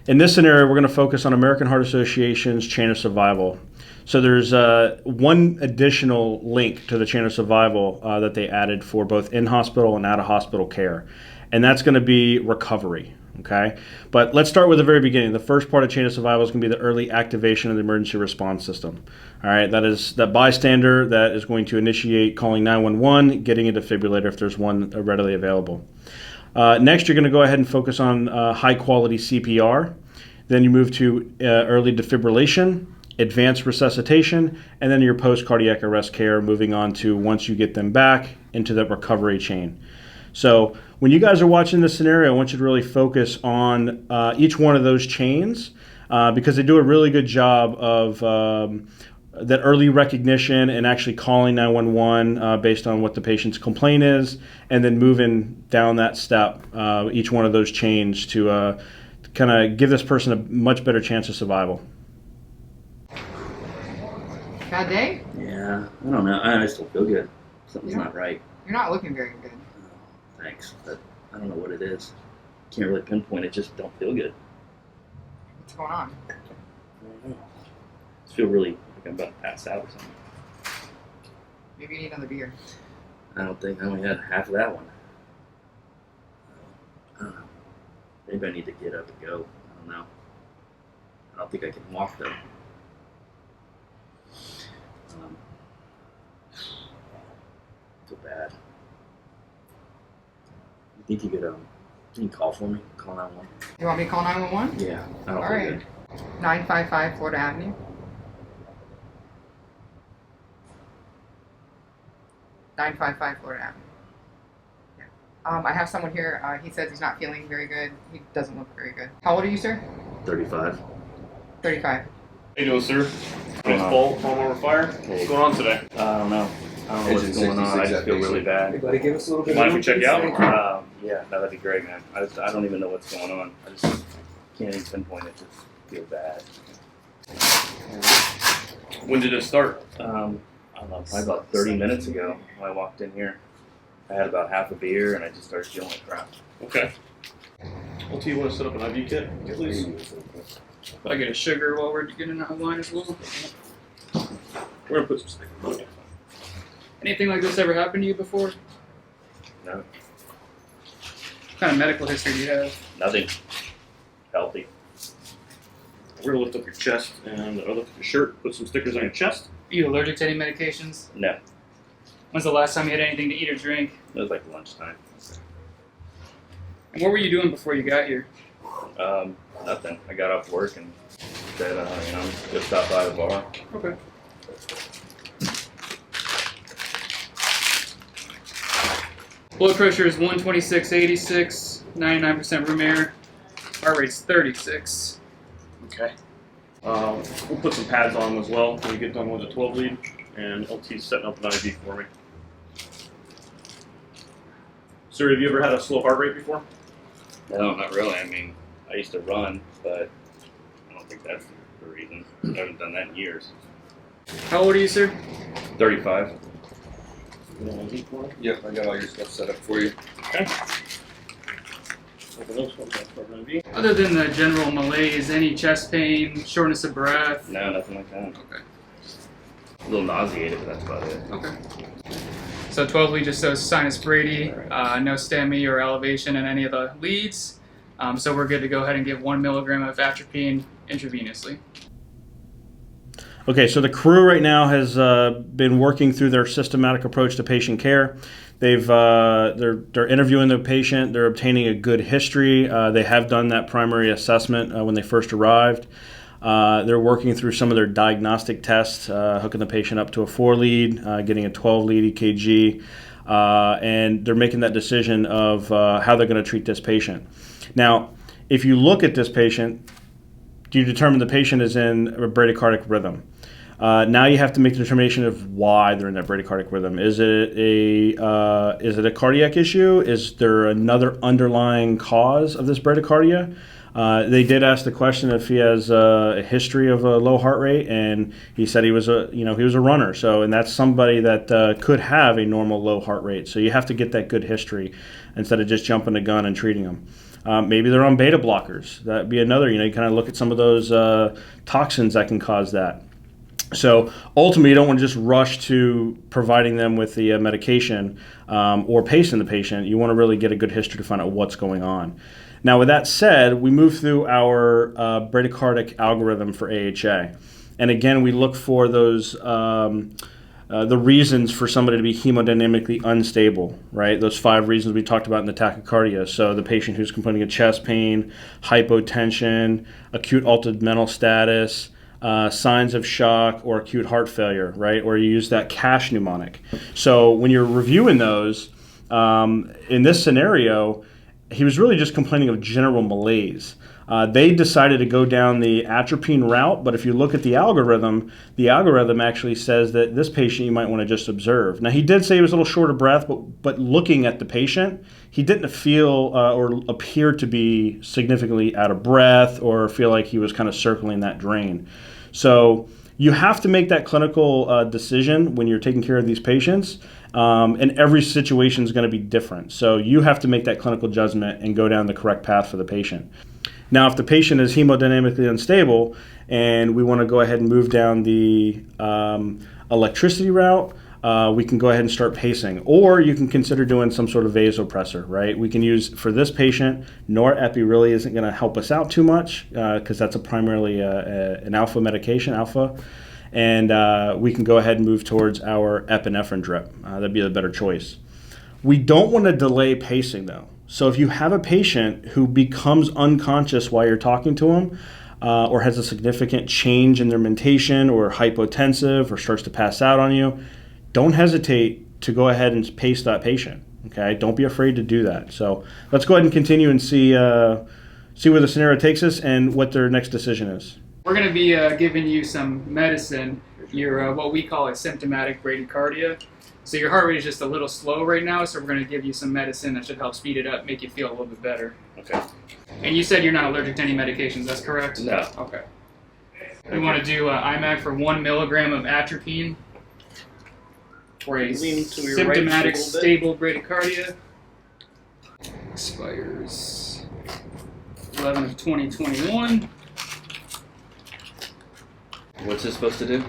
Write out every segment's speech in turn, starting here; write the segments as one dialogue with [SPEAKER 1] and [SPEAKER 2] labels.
[SPEAKER 1] In this scenario, we're going to focus on American Heart Association's chain of survival. So there's one additional link to the chain of survival that they added for both in-hospital and out-of-hospital care, and that's going to be recovery. Okay, but let's start with the very beginning. The first part of chain of survival is going to be the early activation of the emergency response system. All right, that is that bystander that is going to initiate calling 911, getting a defibrillator if there's one readily available. Next, you're going to go ahead and focus on high-quality CPR. Then you move to early defibrillation, advanced resuscitation, and then your post-cardiac arrest care, moving on to once you get them back into the recovery chain. So when you guys are watching this scenario, I want you to really focus on each one of those chains because they do a really good job of that early recognition and actually calling 911 based on what the patient's complaint is, and then moving down that step, each one of those chains to kind of give this person a much better chance of survival.
[SPEAKER 2] Bad day?
[SPEAKER 3] Yeah, I don't know. I still feel good. Something's not right.
[SPEAKER 2] You're not looking very good.
[SPEAKER 3] Thanks, but I don't know what it is. Can't really pinpoint it, just don't feel good.
[SPEAKER 2] What's going on?
[SPEAKER 3] I don't know. I just feel really like I'm about to pass out or something.
[SPEAKER 2] Maybe you need another beer.
[SPEAKER 3] I don't think I only had half of that one. I don't know. Maybe I need to get up and go. I don't know. I don't think I can walk though. I feel bad. You think you can call for me? Call 911?
[SPEAKER 2] You want me to call 911?
[SPEAKER 3] Yeah, I don't
[SPEAKER 2] All
[SPEAKER 3] feel
[SPEAKER 2] right.
[SPEAKER 3] good.
[SPEAKER 2] 955 Florida Avenue. 955 Florida Avenue. Yeah. I have someone here. He says he's not feeling very good. He doesn't look very good. How old are you, sir?
[SPEAKER 3] 35.
[SPEAKER 2] 35.
[SPEAKER 4] How you doing, sir? Baseball, home over fire. What's going on today?
[SPEAKER 3] I don't know. I don't know what's going on. I just feel really bad.
[SPEAKER 5] Everybody give us a little bit
[SPEAKER 4] Mind
[SPEAKER 5] of
[SPEAKER 4] if we check you out?
[SPEAKER 3] Yeah, that'd be great, man. I don't even know what's going on. I just can't even pinpoint it. Just feel bad.
[SPEAKER 4] When did it start?
[SPEAKER 3] I don't know, probably about 30 minutes ago when I walked in here. I had about half a beer and I just started feeling like crap.
[SPEAKER 4] Okay. Well, do you want to set up an IV kit, please?
[SPEAKER 6] If I get a sugar while we're getting out of line as well.
[SPEAKER 4] We're gonna put some stickers on it.
[SPEAKER 6] Anything like this ever happened to you before?
[SPEAKER 3] No,
[SPEAKER 6] What kind of medical history do you have?
[SPEAKER 3] nothing. Healthy.
[SPEAKER 4] We're gonna lift up your chest and lift up your shirt. Put some stickers on your chest.
[SPEAKER 6] Are you allergic to any medications?
[SPEAKER 3] No,
[SPEAKER 6] When's the last time you had anything to eat or drink?
[SPEAKER 3] it was like lunchtime.
[SPEAKER 6] And what were you doing before you got here?
[SPEAKER 3] Nothing. I got off work and said, just stopped by the bar.
[SPEAKER 6] Okay. Blood pressure is 126/86, 99% room air. Heart rate's 36.
[SPEAKER 4] Okay. We'll put some pads on them as well when we get done with the 12 lead, and LT's setting up an IV for me. Sir, have you ever had a slow heart rate before?
[SPEAKER 3] No, not really. I mean, I used to run, but I don't think that's the reason. I haven't done that in years.
[SPEAKER 6] How old are you, sir?
[SPEAKER 3] 35.
[SPEAKER 5] Yep, I got all your stuff set up for you.
[SPEAKER 4] Okay. Open those ones up for an IV.
[SPEAKER 6] Other than the general malaise, any chest pain, shortness of breath?
[SPEAKER 3] No, nothing like that.
[SPEAKER 6] Okay.
[SPEAKER 3] A little nauseated, but that's about it.
[SPEAKER 6] Okay. So 12 lead just shows sinus brady, no STEMI or elevation in any of the leads. So we're good to go ahead and give 1 milligram of atropine intravenously.
[SPEAKER 1] Okay, so the crew right now has been working through their systematic approach to patient care. They're interviewing the patient. They're obtaining a good history. They have done that primary assessment when they first arrived. They're working through some of their diagnostic tests, hooking the patient up to a 4-lead, getting a 12-lead EKG, and they're making that decision of how they're going to treat this patient. Now, if you look at this patient, you determine the patient is in a bradycardic rhythm. Now you have to make the determination of why they're in that bradycardic rhythm. Is it a cardiac issue? Is there another underlying cause of this bradycardia? They did ask the question if he has a history of a low heart rate, and he said he was a runner. So, and that's somebody that could have a normal low heart rate. So you have to get that good history instead of just jumping the gun and treating them. Maybe they're on beta blockers. That'd be another. You kind of look at some of those toxins that can cause that. So ultimately, you don't want to just rush to providing them with the medication or pacing the patient. You want to really get a good history to find out what's going on. Now, with that said, we move through our bradycardic algorithm for AHA. And again, we look for those the reasons for somebody to be hemodynamically unstable, right? Those 5 reasons we talked about in the tachycardia. So the patient who's complaining of chest pain, hypotension, acute altered mental status, signs of shock, or acute heart failure, right? Or you use that cash mnemonic. So when you're reviewing those, in this scenario, he was really just complaining of general malaise. They decided to go down the atropine route, but if you look at the algorithm actually says that this patient you might want to just observe. Now, he did say he was a little short of breath, but looking at the patient, he didn't feel or appear to be significantly out of breath or feel like he was kind of circling that drain. So you have to make that clinical decision when you're taking care of these patients, and every situation is going to be different. So you have to make that clinical judgment and go down the correct path for the patient. Now, if the patient is hemodynamically unstable and we want to go ahead and move down the electricity route, we can go ahead and start pacing. Or you can consider doing some sort of vasopressor, right? We can use, for this patient, norepi really isn't going to help us out too much because that's primarily an alpha medication, and we can go ahead and move towards our epinephrine drip. That'd be the better choice. We don't want to delay pacing, though. So if you have a patient who becomes unconscious while you're talking to them, or has a significant change in their mentation, or hypotensive, or starts to pass out on you, don't hesitate to go ahead and pace that patient. Okay, don't be afraid to do that. So let's go ahead and continue and see where the scenario takes us and what their next decision is.
[SPEAKER 6] We're going to be giving you some medicine. You're what we call a symptomatic bradycardia. So your heart rate is just a little slow right now, so we're going to give you some medicine that should help speed it up, make you feel a little bit better.
[SPEAKER 3] Okay.
[SPEAKER 6] And you said you're not allergic to any medications, that's correct?
[SPEAKER 3] No.
[SPEAKER 6] Okay. We want to do IMAC for 1 milligram of atropine for a
[SPEAKER 4] Lean to your
[SPEAKER 6] symptomatic
[SPEAKER 4] right just a
[SPEAKER 6] stable bradycardia. Expires 11 of 2021.
[SPEAKER 3] What's this supposed to do?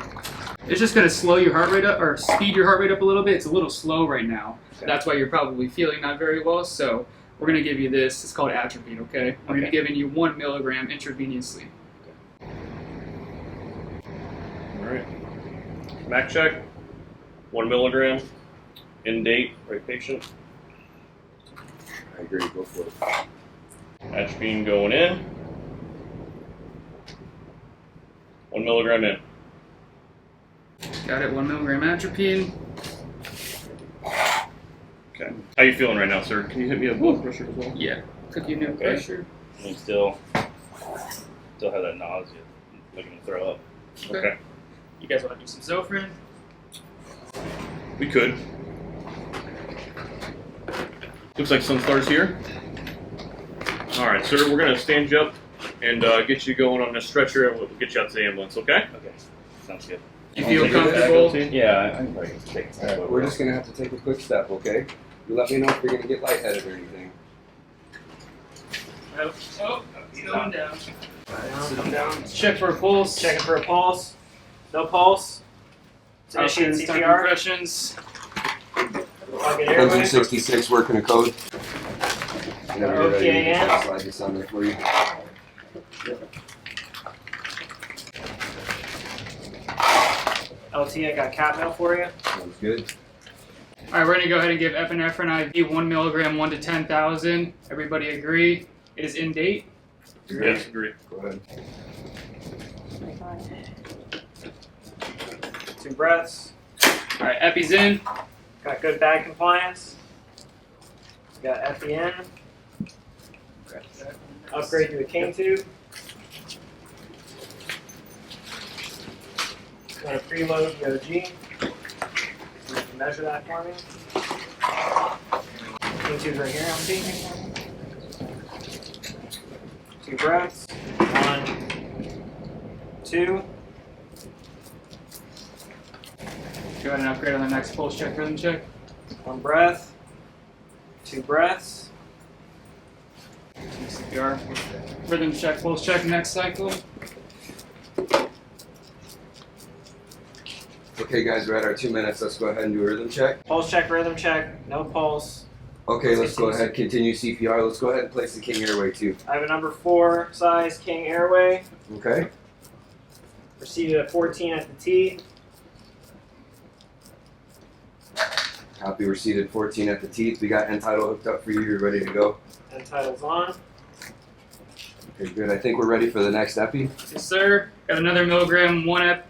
[SPEAKER 6] It's just going to slow your heart rate up, or speed your heart rate up a little bit. It's a little slow right now.
[SPEAKER 3] Okay.
[SPEAKER 6] That's why you're probably feeling not very well. So we're going to give you this. It's called atropine, okay? I'm going to be giving you 1 milligram intravenously.
[SPEAKER 4] All right. Mac check. 1 milligram. In date. Right patient.
[SPEAKER 5] I agree, go for it.
[SPEAKER 4] Atropine going in. 1 milligram in.
[SPEAKER 6] Got it, 1 milligram atropine.
[SPEAKER 4] Okay. How you feeling right now, sir? Can you hit me a blood pressure as well?
[SPEAKER 6] Yeah. Took you no
[SPEAKER 4] Okay.
[SPEAKER 6] pressure.
[SPEAKER 3] And still have that nausea, looking to throw up.
[SPEAKER 4] Okay.
[SPEAKER 6] You guys want to do some Zofran?
[SPEAKER 4] We could. Looks like Sunstar's here. All right, sir. We're gonna stand you up and get you going on this stretcher, and we'll get you out to the ambulance. Okay?
[SPEAKER 3] Okay, sounds good.
[SPEAKER 6] You feel
[SPEAKER 3] Take it
[SPEAKER 6] comfortable?
[SPEAKER 3] back, yeah, I can probably take a step.
[SPEAKER 5] We're just gonna have to take a quick step, okay? You let me know if you're gonna get lightheaded or anything.
[SPEAKER 6] Oh, he's going down.
[SPEAKER 5] Sit him down.
[SPEAKER 6] Check for a pulse.
[SPEAKER 7] Checking for a pulse. No pulse. Initiate
[SPEAKER 6] Start
[SPEAKER 7] CPR.
[SPEAKER 6] compressions.
[SPEAKER 7] Target airway.
[SPEAKER 5] Engine 66 working a code. Whenever you're ready,
[SPEAKER 7] OPAN.
[SPEAKER 5] I'll slide this on there for you.
[SPEAKER 7] LT, I got cat mail for you.
[SPEAKER 5] Sounds good.
[SPEAKER 6] All right, we're gonna go ahead and give epinephrine IV 1 milligram 1 to 10,000. Everybody agree? It is in date.
[SPEAKER 4] Yes, agree.
[SPEAKER 5] Go ahead.
[SPEAKER 7] 2 breaths.
[SPEAKER 6] All right, epi's in.
[SPEAKER 7] Got good bag compliance. Got Epi in. Upgrade to a king tube. Going to preload the OG. You can measure that for me. King tube's right here, LT. 2 breaths. 1, 2.
[SPEAKER 6] Go ahead and upgrade on the next pulse check, rhythm check.
[SPEAKER 7] 1 breath. 2 breaths. 2
[SPEAKER 6] CPR. Rhythm check, pulse check next cycle.
[SPEAKER 5] Okay, guys, we're at our 2 minutes. Let's go ahead and do a rhythm check.
[SPEAKER 7] Pulse check, rhythm check, no pulse.
[SPEAKER 5] Okay, let's go ahead, continue CPR. Let's go ahead and place the King Airway too.
[SPEAKER 7] I have a number 4 size King Airway.
[SPEAKER 5] Okay.
[SPEAKER 7] Proceeded at 14 at the T.
[SPEAKER 5] Copy, we're seated 14 at the teeth. We got end tidal hooked up for you. You're ready to go.
[SPEAKER 7] And title's on.
[SPEAKER 5] Okay, good. I think we're ready for the next epi.
[SPEAKER 6] Yes, sir. Got another milligram, 1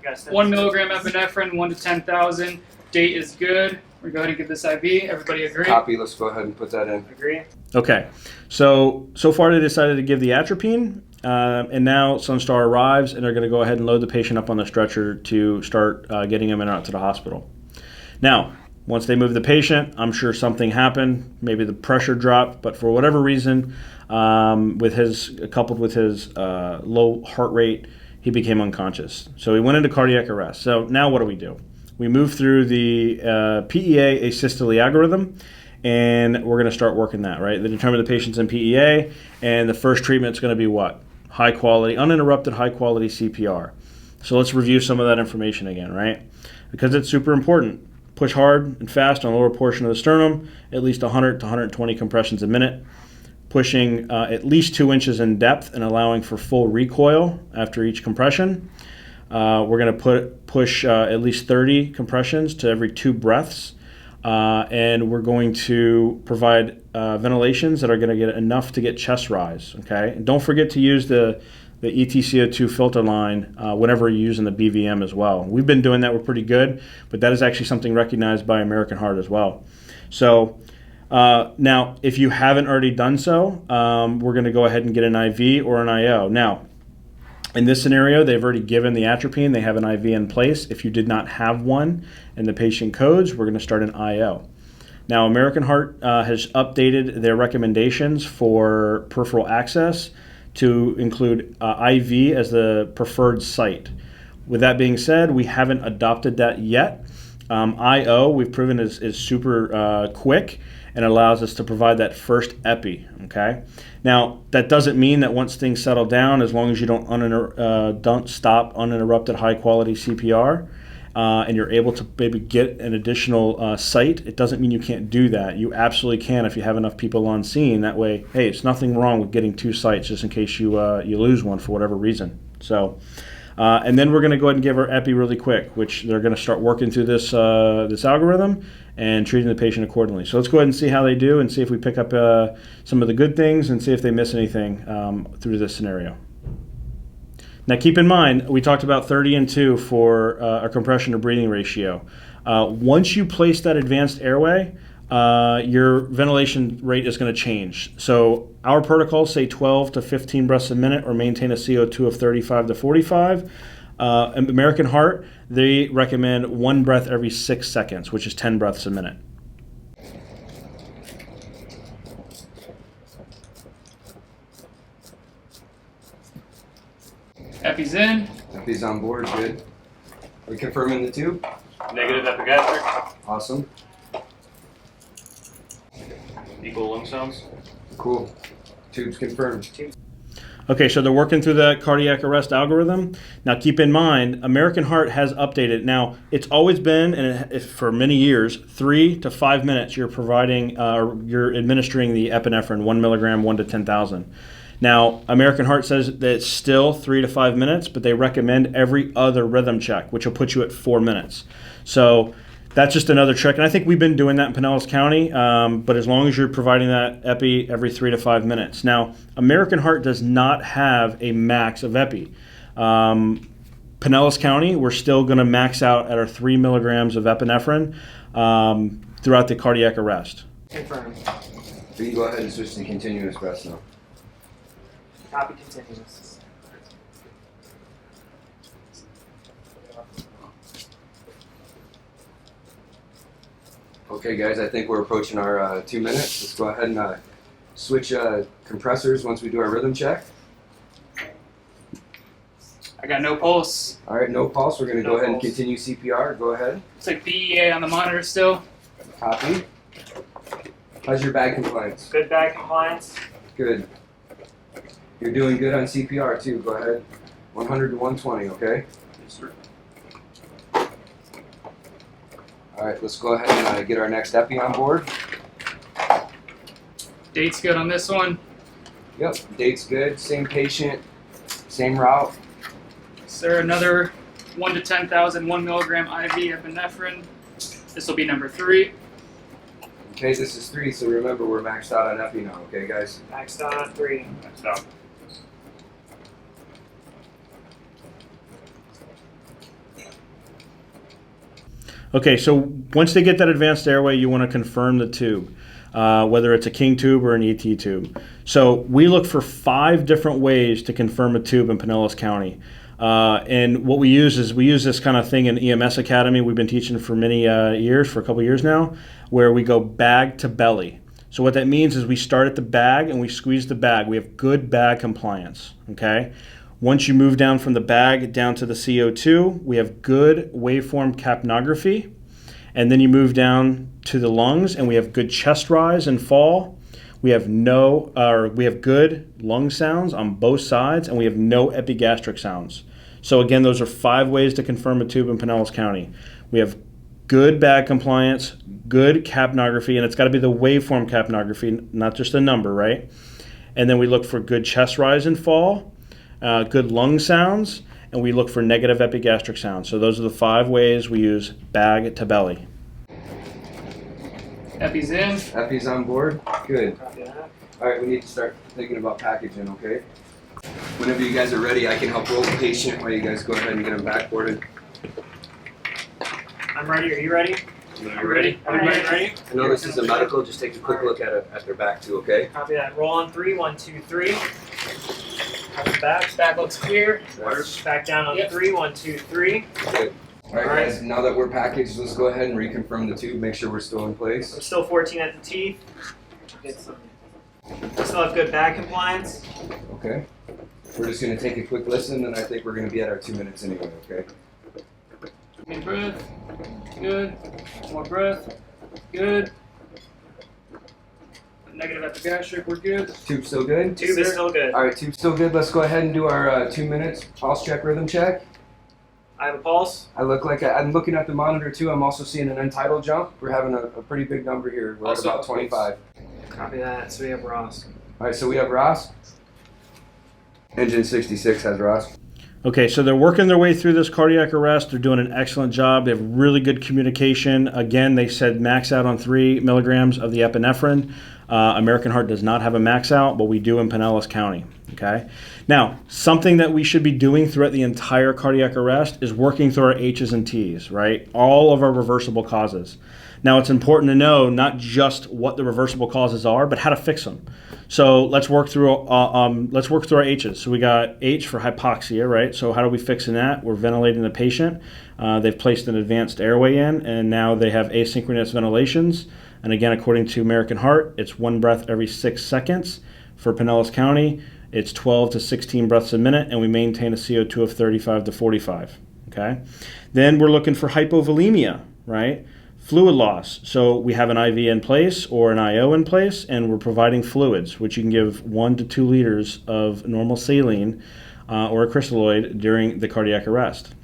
[SPEAKER 6] milligram epinephrine, 1 to 10,000. Date is good. We're going to give this IV. Everybody agree?
[SPEAKER 5] Copy, let's go ahead and put that in.
[SPEAKER 7] Agree?
[SPEAKER 1] Okay, so far they decided to give the atropine, and now Sunstar arrives, and they're going to go ahead and load the patient up on the stretcher to start getting him in and out to the hospital. Now, once they move the patient, I'm sure something happened. Maybe the pressure dropped, but for whatever reason, coupled with his low heart rate, he became unconscious. So he went into cardiac arrest. So now what do? We move through the PEA asystole algorithm, and we're going to start working that, right? They determine the patient's in PEA, and the first treatment is going to be what? High quality, uninterrupted high quality CPR. So let's review some of that information again, right? Because it's super important. Push hard and fast on the lower portion of the sternum, at least 100 to 120 compressions a minute. Pushing at least 2 inches in depth and allowing for full recoil after each compression. We're going to push at least 30 compressions to every 2 breaths. And we're going to provide ventilations that are going to get enough to get chest rise, okay? And don't forget to use the ETCO2 filter line whenever you're using the BVM as well. We've been doing that, we're pretty good, but that is actually something recognized by American Heart as well. So now, if you haven't already done so, we're going to go ahead and get an IV or an IO. Now, in this scenario, they've already given the atropine, they have an IV in place. If you did not have one in the patient codes, we're going to start an IO. Now, American Heart has updated their recommendations for peripheral access to include IV as the preferred site. With that being said, we haven't adopted that yet. IO, we've proven is super quick and allows us to provide that first epi, okay? Now, that doesn't mean that once things settle down, as long as you don't stop uninterrupted high-quality CPR, and you're able to maybe get an additional site, it doesn't mean you can't do that. You absolutely can if you have enough people on scene. That way, hey, it's nothing wrong with getting 2 sites just in case you lose one for whatever reason. So, and then we're going to go ahead and give our epi really quick, which they're going to start working through this algorithm and treating the patient accordingly. So let's go ahead and see how they do and see if we pick up some of the good things and see if they miss anything through this scenario. Now keep in mind, we talked about 30 and 2 for a compression to breathing ratio. Once you place that advanced airway, your ventilation rate is going to change. So our protocols say 12 to 15 breaths a minute or maintain a CO2 of 35 to 45. American Heart, they recommend 1 breath every 6 seconds, which is 10 breaths a minute.
[SPEAKER 6] Epi's in.
[SPEAKER 5] Epi's on board, good. Are we confirming the tube?
[SPEAKER 4] Negative epigastric.
[SPEAKER 5] Awesome.
[SPEAKER 4] Equal lung sounds.
[SPEAKER 5] Cool. Tube's confirmed.
[SPEAKER 1] Okay, so they're working through that cardiac arrest algorithm. Now keep in mind, American Heart has updated. Now, it's always been, and for many years, 3 to 5 minutes you're providing, you're administering the epinephrine, 1 milligram, 1 to 10,000. Now, American Heart says that it's still 3 to 5 minutes, but they recommend every other rhythm check, which will put you at 4 minutes. So that's just another trick. And I think we've been doing that in Pinellas County, but as long as you're providing that epi every 3 to 5 minutes. Now, American Heart does not have a max of epi. Pinellas County, we're still going to max out at our 3 milligrams of epinephrine throughout the cardiac arrest.
[SPEAKER 7] Confirmed.
[SPEAKER 5] We can go ahead and switch to continuous breaths now.
[SPEAKER 7] Copy continuous.
[SPEAKER 5] Okay, guys, I think we're approaching our 2 minutes. Let's go ahead and switch compressors once we do our rhythm check.
[SPEAKER 6] I got no pulse.
[SPEAKER 5] All right, no pulse. We're going to
[SPEAKER 7] No
[SPEAKER 5] go ahead and
[SPEAKER 7] pulse.
[SPEAKER 5] continue CPR. Go ahead.
[SPEAKER 6] It's like PEA on the monitor still.
[SPEAKER 5] Copy. How's your bag compliance?
[SPEAKER 7] Good bag compliance.
[SPEAKER 5] Good. You're doing good on CPR too. Go ahead. 100 to 120, okay?
[SPEAKER 4] Yes, sir.
[SPEAKER 5] All right, let's go ahead and get our next epi on board.
[SPEAKER 6] Date's good on this one.
[SPEAKER 5] Yep, date's good. Same patient, same route.
[SPEAKER 6] Sir, another 1 to 10,000 1 milligram IV epinephrine. This will be number 3.
[SPEAKER 5] Okay, this is 3, so remember we're maxed out on epi now, okay, guys?
[SPEAKER 7] Maxed out on 3.
[SPEAKER 4] Maxed out.
[SPEAKER 1] Okay, so once they get that advanced airway, you want to confirm the tube, whether it's a King tube or an ET tube. So we look for 5 different ways to confirm a tube in Pinellas County. And what we use this kind of thing in EMS Academy. We've been teaching for many years, for a couple years now, where we go bag to belly. So what that means is we start at the bag and we squeeze the bag. We have good bag compliance, okay? Once you move down from the bag down to the CO2, we have good waveform capnography. And then you move down to the lungs and we have good chest rise and fall. We have good lung sounds on both sides, and we have no epigastric sounds. So again, those are 5 ways to confirm a tube in Pinellas County. We have good bag compliance, good capnography, and it's got to be the waveform capnography, not just a number, right? And then we look for good chest rise and fall, good lung sounds, and we look for negative epigastric sounds. So those are the 5 ways we use bag to belly.
[SPEAKER 6] Epi's in.
[SPEAKER 5] Epi's on board? Good.
[SPEAKER 7] Copy that.
[SPEAKER 5] All right, we need to start thinking about packaging, okay? Whenever you guys are ready, I can help roll the patient while you guys go ahead and get them backboarded.
[SPEAKER 7] I'm ready. Are you ready?
[SPEAKER 4] You ready?
[SPEAKER 7] Everybody ready?
[SPEAKER 5] I know this is a medical, just take a quick look at their back too, okay?
[SPEAKER 7] Copy that. Roll on 3. 1, 2, 3. Have the back. Back looks clear. Back down on 3. 1, 2, 3.
[SPEAKER 5] Good. All right, guys, now that we're packaged, let's go ahead and reconfirm the tube, make sure we're still in place.
[SPEAKER 7] I'm still 14 at the teeth. I still have good bag compliance.
[SPEAKER 5] Okay. We're just going to take a quick listen, and I think we're going to be at our 2 minutes anyway, okay?
[SPEAKER 6] Good breath. Good. More breath. Good. Negative epigastric, we're good.
[SPEAKER 5] Tube still good?
[SPEAKER 7] Tube is still good.
[SPEAKER 5] All right, tube's still good. Let's go ahead and do our 2 minutes pulse check, rhythm check.
[SPEAKER 7] I have a pulse.
[SPEAKER 5] I'm looking at the monitor too. I'm also seeing an end-tidal jump. We're having a pretty big number here. We're
[SPEAKER 6] Also,
[SPEAKER 5] at about 25.
[SPEAKER 7] Copy that. So we have Ross.
[SPEAKER 5] All right, so we have Ross. Engine 66 has Ross.
[SPEAKER 1] Okay, so they're working their way through this cardiac arrest. They're doing an excellent job. They have really good communication. Again, they said max out on 3 milligrams of the epinephrine. American Heart does not have a max out, but we do in Pinellas County. Okay. Now, something that we should be doing throughout the entire cardiac arrest is working through our H's and T's, right? All of our reversible causes. Now, it's important to know not just what the reversible causes are, but how to fix them. So let's work through our H's. So we got H for hypoxia, right? So how are we fixing that? We're ventilating the patient. They've placed an advanced airway in, and now they have asynchronous ventilations. And again, according to American Heart, it's 1 breath every 6 seconds. For Pinellas County, it's 12 to 16 breaths a minute, and we maintain a CO2 of 35 to 45. Okay. Then we're looking for hypovolemia, right? Fluid loss. So we have an IV in place or an IO in place, and we're providing fluids, which you can give 1 to 2 liters of normal saline or a crystalloid during the cardiac arrest.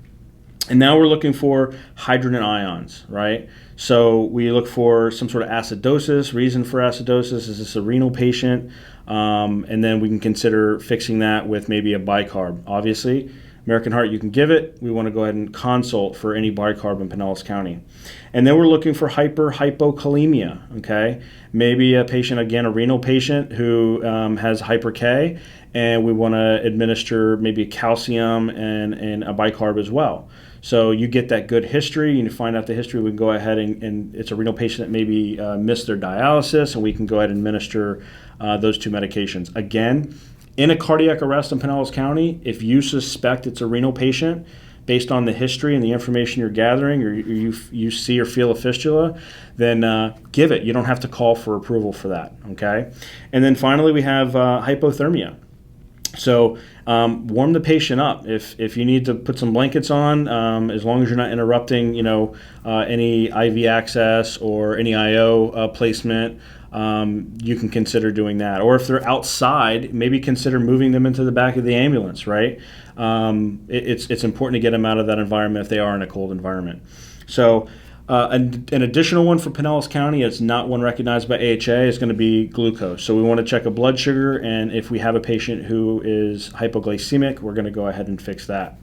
[SPEAKER 1] And now we're looking for hydrogen ions, right? So we look for some sort of acidosis. Reason for acidosis, is this a renal patient? And then we can consider fixing that with maybe a bicarb. Obviously, American Heart, you can give it. We want to go ahead and consult for any bicarb in Pinellas County. And then we're looking for hypokalemia, okay? Maybe a patient, again, a renal patient who has hyper K, and we want to administer maybe calcium and a bicarb as well. So you get that good history, and you find out the history, we can go ahead and it's a renal patient that maybe missed their dialysis, and we can go ahead and administer those 2 medications. Again, in a cardiac arrest in Pinellas County, if you suspect it's a renal patient, based on the history and the information you're gathering, or you see or feel a fistula, then give it. You don't have to call for approval for that, okay? And then finally, we have hypothermia. So warm the patient up. If you need to put some blankets on, as long as you're not interrupting, any IV access or any IO placement, you can consider doing that. Or if they're outside, maybe consider moving them into the back of the ambulance, right? It's important to get them out of that environment if they are in a cold environment. So an additional one for Pinellas County, it's not one recognized by AHA, is going to be glucose. So we want to check a blood sugar, and if we have a patient who is hypoglycemic, we're going to go ahead and fix that.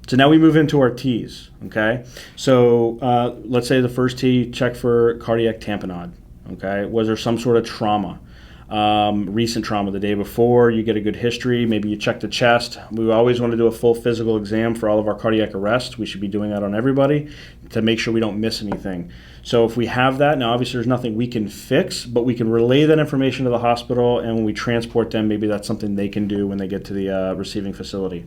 [SPEAKER 1] So now we move into our T's, okay? So let's say the first T, check for cardiac tamponade, okay? Was there some sort of trauma? Recent trauma the day before, you get a good history, maybe you check the chest. We always want to do a full physical exam for all of our cardiac arrests. We should be doing that on everybody to make sure we don't miss anything. So if we have that, now obviously there's nothing we can fix, but we can relay that information to the hospital, and when we transport them, maybe that's something they can do when they get to the receiving facility.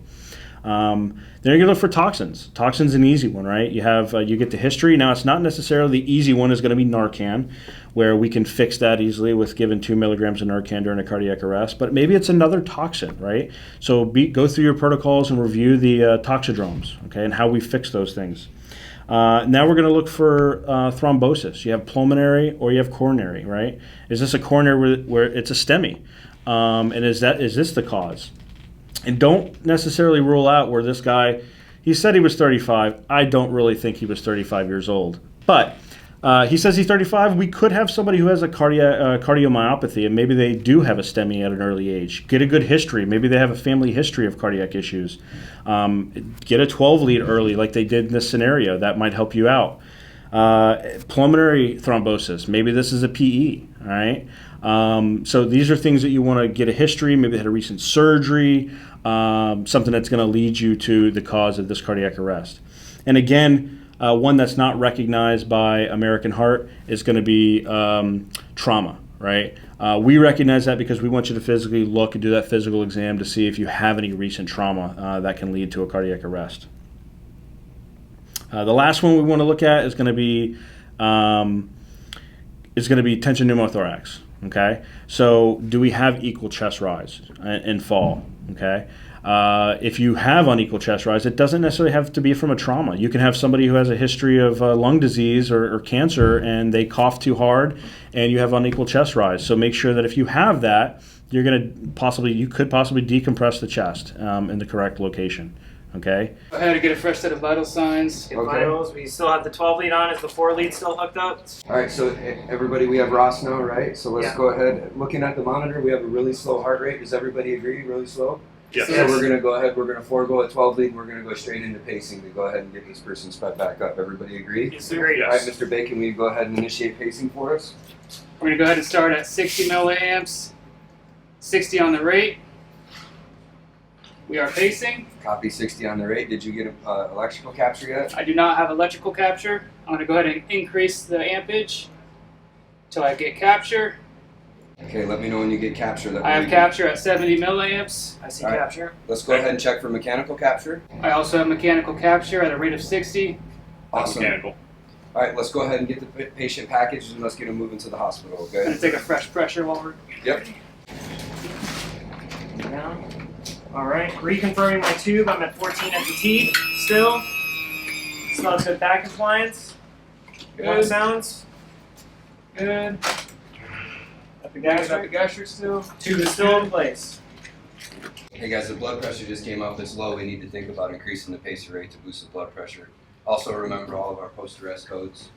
[SPEAKER 1] Then you're gonna look for toxins. Toxins an easy one, right? You get the history. Now it's not necessarily the easy one is going to be Narcan, where we can fix that easily with giving 2 milligrams of Narcan during a cardiac arrest. But maybe it's another toxin, right? So go through your protocols and review the toxidromes, okay, and how we fix those things. Now we're going to look for thrombosis. You have pulmonary or you have coronary, right? Is this a coronary where it's a STEMI? And is this the cause? And don't necessarily rule out where this guy, he said he was 35. I don't really think he was 35 years old. But he says he's 35. We could have somebody who has a cardiomyopathy, and maybe they do have a STEMI at an early age. Get a good history. Maybe they have a family history of cardiac issues. Get a 12 lead early like they did in this scenario. That might help you out. Pulmonary thrombosis. Maybe this is a PE, all right? So these are things that you want to get a history. Maybe they had a recent surgery, something that's going to lead you to the cause of this cardiac arrest. And again, one that's not recognized by American Heart is going to be trauma, right? We recognize that because we want you to physically look and do that physical exam to see if you have any recent trauma that can lead to a cardiac arrest. The last one we want to look at is going to be tension pneumothorax. Okay, so do we have equal chest rise and fall? Okay, if you have unequal chest rise, it doesn't necessarily have to be from a trauma. You can have somebody who has a history of lung disease or cancer, and they cough too hard, and you have unequal chest rise. So make sure that if you have that, you could possibly decompress the chest in the correct location. Okay.
[SPEAKER 6] Go ahead and get a fresh set of vital signs.
[SPEAKER 7] Get vitals. We still have the 12 lead on. Is the 4 lead still hooked up?
[SPEAKER 5] All right, so everybody, we have Ross now, right? So let's go ahead. Looking at the monitor, we have a really slow heart rate. Does everybody agree? Really slow?
[SPEAKER 4] Yes.
[SPEAKER 5] So we're going to go ahead. We're going to forego a 12 lead, and we're going to go straight into pacing to go ahead and get this person sped back up. Everybody agree?
[SPEAKER 7] Yes, sir.
[SPEAKER 5] All right, Mr. Bacon, will you go ahead and initiate pacing for us?
[SPEAKER 6] We're going to go ahead and start at 60 milliamps, 60 on the rate. We are pacing.
[SPEAKER 5] Copy 60 on the rate. Did you get electrical capture yet?
[SPEAKER 6] I do not have electrical capture. I'm going to go ahead and increase the ampage until I get capture.
[SPEAKER 5] Okay, let me know when you get capture.
[SPEAKER 6] I have capture at 70 milliamps.
[SPEAKER 7] I see
[SPEAKER 5] All right.
[SPEAKER 7] capture.
[SPEAKER 5] Let's go ahead and check for mechanical capture.
[SPEAKER 6] I also have mechanical capture at a rate of 60.
[SPEAKER 5] Awesome.
[SPEAKER 4] Mechanical.
[SPEAKER 5] All right, let's go ahead and get the patient packaged and let's get him moving to the hospital,
[SPEAKER 6] I'm
[SPEAKER 5] okay?
[SPEAKER 6] going to take a fresh pressure while we're...
[SPEAKER 5] Yep.
[SPEAKER 7] Down. All right. Reconfirming my tube. I'm at 14 at the T still. Still have good back compliance. Lung sounds. Good.
[SPEAKER 6] Epigastric still.
[SPEAKER 7] Tube is still in place.
[SPEAKER 5] Hey guys, the blood pressure just came up this low. We need to think about increasing the pacer rate to boost the blood pressure. Also remember all of our post-arrest codes.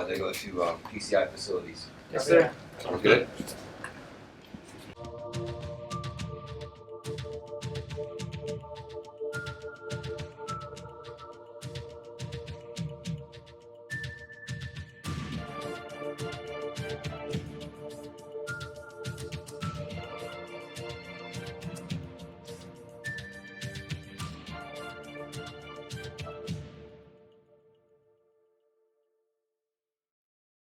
[SPEAKER 5] They go to PCI facilities.
[SPEAKER 7] Yes, sir.
[SPEAKER 5] We're good?